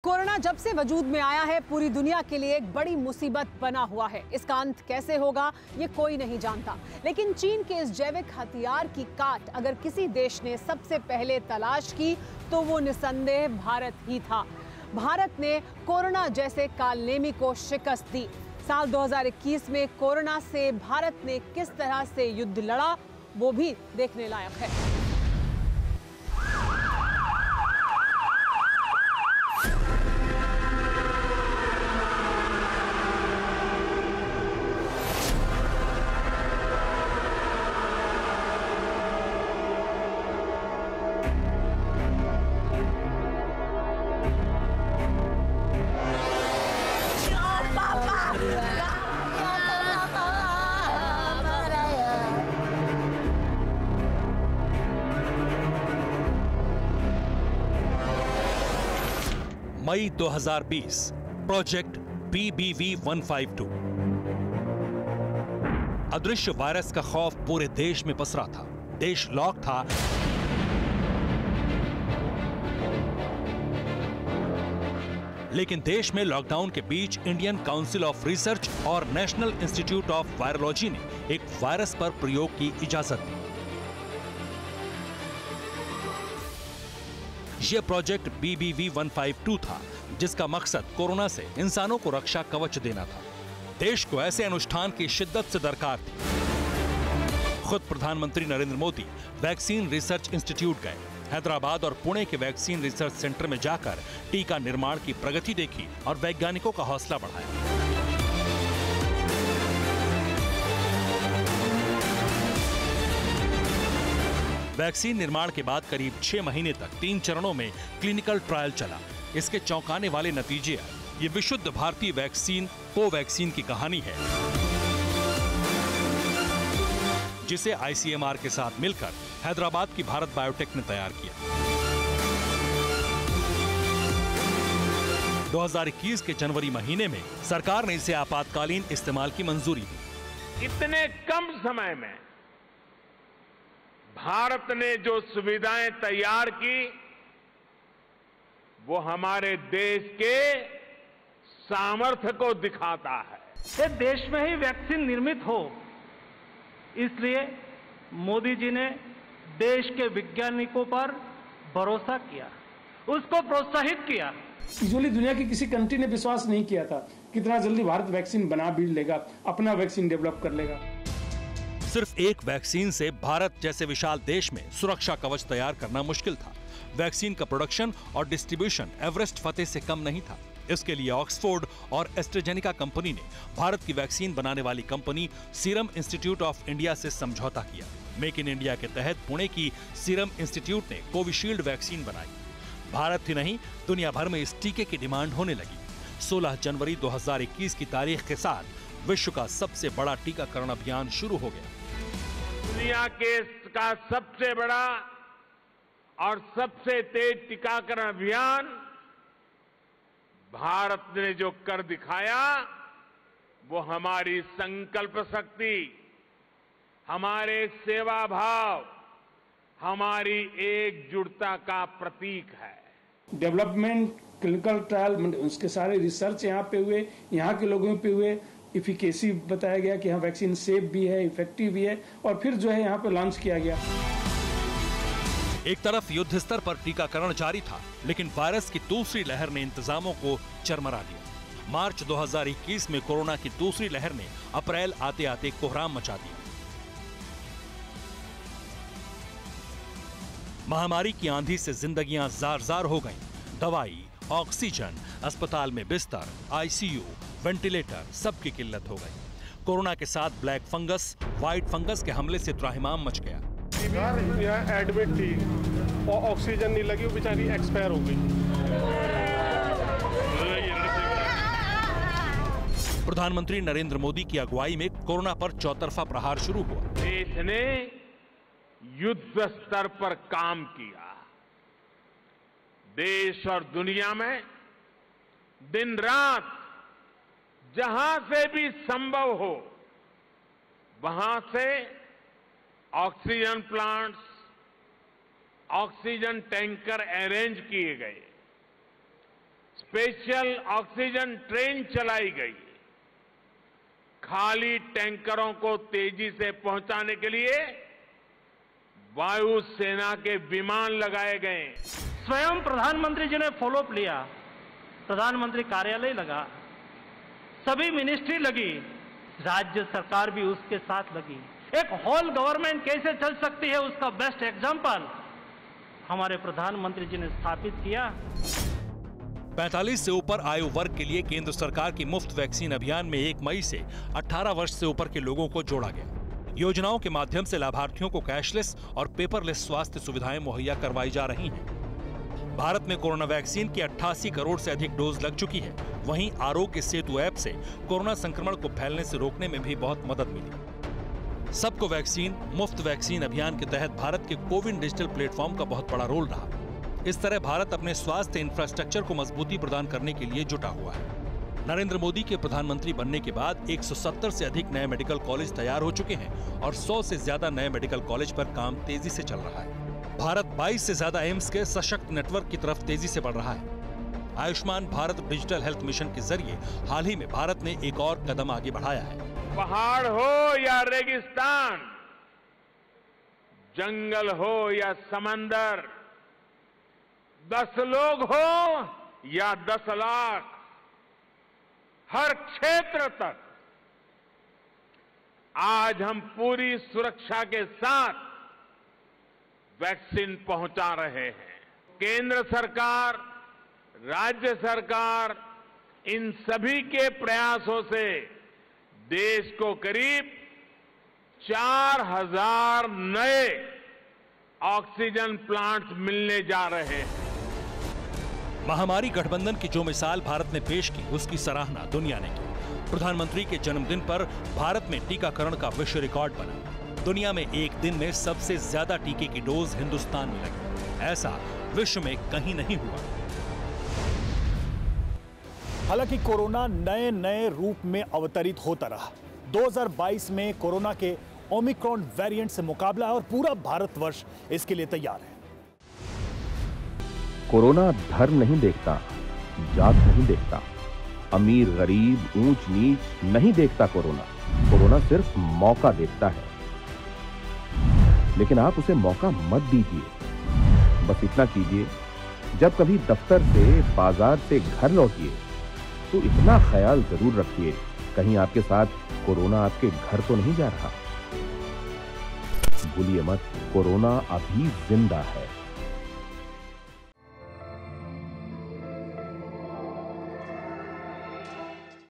Corona जब से वजूद में आया है, पूरी दुनिया के लिए एक बड़ी मुसीबत बना हुआ है। इसका अंत कैसे होगा ये कोई नहीं जानता, लेकिन चीन के इस जैविक हथियार की काट अगर किसी देश ने सबसे पहले तलाश की तो वो निसंदेह भारत ही था। भारत ने कोरोना जैसे कालनेमी को शिकस्त दी। साल 2021 में कोरोना से भारत ने किस तरह से युद्ध लड़ा वो भी देखने लायक है। मई 2020, प्रोजेक्ट BBV-152। अदृश्य वायरस का खौफ पूरे देश में पसरा था। देश लॉक था, लेकिन देश में लॉकडाउन के बीच इंडियन काउंसिल ऑफ रिसर्च और नेशनल इंस्टीट्यूट ऑफ वायरोलॉजी ने एक वायरस पर प्रयोग की इजाजत दी। यह प्रोजेक्ट BBV-152 था, जिसका मकसद कोरोना से इंसानों को रक्षा कवच देना था। देश को ऐसे अनुष्ठान की शिद्दत से दरकार थी। खुद प्रधानमंत्री Narendra Modi vaccine research institute गए। हैदराबाद और पुणे के वैक्सीन रिसर्च सेंटर में जाकर टीका निर्माण की प्रगति देखी और वैज्ञानिकों का हौसला बढ़ाया। वैक्सीन निर्माण के बाद करीब 6 महीने तक 3 चरणों में क्लिनिकल ट्रायल चला। इसके चौंकाने वाले नतीजे आए। ये विशुद्ध भारतीय वैक्सीन कोवैक्सीन की कहानी है, जिसे ICMR के साथ मिलकर हैदराबाद की भारत बायोटेक ने तैयार किया। 2021 के जनवरी महीने में सरकार ने इसे आपातकालीन इस्तेमाल की मंजूरी दी। इतने कम समय में भारत ने जो सुविधाएं तैयार की वो हमारे देश के सामर्थ्य को दिखाता है। ये देश में ही वैक्सीन निर्मित हो, इसलिए मोदी जी ने देश के वैज्ञानिकों पर भरोसा किया, उसको प्रोत्साहित किया। यूजुअली दुनिया की किसी कंट्री ने विश्वास नहीं किया था कितना जल्दी भारत वैक्सीन बना भी लेगा, अपना वैक्सीन डेवलप कर लेगा। सिर्फ एक वैक्सीन से भारत जैसे विशाल देश में सुरक्षा कवच तैयार करना मुश्किल था। वैक्सीन का प्रोडक्शन और डिस्ट्रीब्यूशन एवरेस्ट फतेह से कम नहीं था। इसके लिए ऑक्सफोर्ड और एस्ट्राजेनेका कंपनी ने भारत की वैक्सीन बनाने वाली company serum institute of India से समझौता किया। मेक इन इंडिया के तहत पुणे की सीरम इंस्टीट्यूट ने कोविशील्ड वैक्सीन बनाई। भारत ही नहीं, दुनिया भर में इस टीके की डिमांड होने लगी। 16 जनवरी 2021 की तारीख के साथ विश्व का सबसे बड़ा टीकाकरण अभियान शुरू हो गया। दुनिया का सबसे बड़ा और सबसे तेज टीकाकरण अभियान भारत ने जो कर दिखाया वो हमारी संकल्प शक्ति, हमारे सेवा भाव, हमारी एकजुटता का प्रतीक है। डेवलपमेंट, क्लिनिकल ट्रायल, उसके सारे रिसर्च यहाँ पे हुए, यहाँ के लोगों पे हुए। इफिकेसी बताया गया कि हाँ वैक्सीन सेफ भी है, इफेक्टिव भी है, और फिर जो है यहाँ पे लॉन्च किया गया। एक तरफ युद्ध स्तर पर टीकाकरण जारी था, लेकिन वायरस की दूसरी लहर ने इंतजामों को चरमरा दिया। मार्च 2021 में कोरोना की दूसरी लहर ने अप्रैल आते आते कोहराम मचा दिया। महामारी की आंधी से जिंदगियां जार-जार हो गईं। दवाई, ऑक्सीजन, अस्पताल में बिस्तर, ICU, वेंटिलेटर, सबकी किल्लत हो गई। कोरोना के साथ ब्लैक फंगस, व्हाइट फंगस के हमले से त्राहिमाम मच गया। यहाँ एडमिट थी और ऑक्सीजन नहीं लगी, वो बेचारी एक्सपायर हो गई। प्रधानमंत्री नरेंद्र मोदी की अगुवाई में कोरोना पर चौतरफा प्रहार शुरू हुआ। देश ने युद्ध स्तर पर काम किया। देश और दुनिया में दिन रात जहां से भी संभव हो वहां से oxygen plants, oxygen tanker arrange किए गए। स्पेशल ऑक्सीजन ट्रेन चलाई गई। खाली टैंकरों को तेजी से पहुंचाने के लिए वायुसेना के विमान लगाए गए। स्वयं प्रधानमंत्री जी ने फॉलोअप लिया, प्रधानमंत्री कार्यालय लगा, सभी मिनिस्ट्री लगी, राज्य सरकार भी उसके साथ लगी। एक होल गवर्नमेंट कैसे चल सकती है उसका बेस्ट एग्जांपल हमारे प्रधानमंत्री जी ने स्थापित किया। 45 से ऊपर आयु वर्ग के लिए केंद्र सरकार की मुफ्त वैक्सीन अभियान में 1 मई से 18 वर्ष से ऊपर के लोगों को जोड़ा गया। योजनाओं के माध्यम से लाभार्थियों को कैशलेस और पेपरलेस स्वास्थ्य सुविधाएं मुहैया करवाई जा रही हैं। भारत में कोरोना वैक्सीन की 88 करोड़ से अधिक डोज लग चुकी है। वहीं आरोग्य सेतु ऐप से कोरोना संक्रमण को फैलने से रोकने में भी बहुत मदद मिली। सबको वैक्सीन मुफ्त वैक्सीन अभियान के तहत भारत के कोविन डिजिटल प्लेटफॉर्म का बहुत बड़ा रोल रहा। इस तरह भारत अपने स्वास्थ्य इंफ्रास्ट्रक्चर को मजबूती प्रदान करने के लिए जुटा हुआ है। नरेंद्र मोदी के प्रधानमंत्री बनने के बाद 170 से अधिक नए मेडिकल कॉलेज तैयार हो चुके हैं और 100 से ज्यादा नए मेडिकल कॉलेज पर काम तेजी से चल रहा है। भारत 22 से ज्यादा एम्स के सशक्त नेटवर्क की तरफ तेजी से बढ़ रहा है। Ayushman Bharat digital health mission के जरिए हाल ही में भारत ने एक और कदम आगे बढ़ाया है। पहाड़ हो या रेगिस्तान, जंगल हो या समंदर, 10 लोग हो या 10 लाख, हर क्षेत्र तक आज हम पूरी सुरक्षा के साथ वैक्सीन पहुंचा रहे हैं। केंद्र सरकार, राज्य सरकार, इन सभी के प्रयासों से देश को करीब 4000 नए ऑक्सीजन प्लांट्स मिलने जा रहे हैं। महामारी गठबंधन की जो मिसाल भारत ने पेश की, उसकी सराहना दुनिया ने की। प्रधानमंत्री के जन्मदिन पर भारत में टीकाकरण का विश्व रिकॉर्ड बना। दुनिया में एक दिन में सबसे ज्यादा टीके की डोज हिंदुस्तान में लगी। ऐसा विश्व में कहीं नहीं हुआ। हालांकि कोरोना नए नए रूप में अवतरित होता रहा। 2022 में कोरोना के ओमिक्रॉन वेरिएंट से मुकाबला और पूरा भारतवर्ष इसके लिए तैयार है। कोरोना धर्म नहीं देखता, जात नहीं देखता, अमीर गरीब ऊंच नीच नहीं देखता। कोरोना सिर्फ मौका देखता है, लेकिन आप उसे मौका मत दीजिए। बस इतना कीजिए, जब कभी दफ्तर से बाजार से घर लौटिए तो इतना ख्याल जरूर रखिए कहीं आपके साथ कोरोना आपके घर तो नहीं जा रहा। भूलिए मत, कोरोना अभी जिंदा है।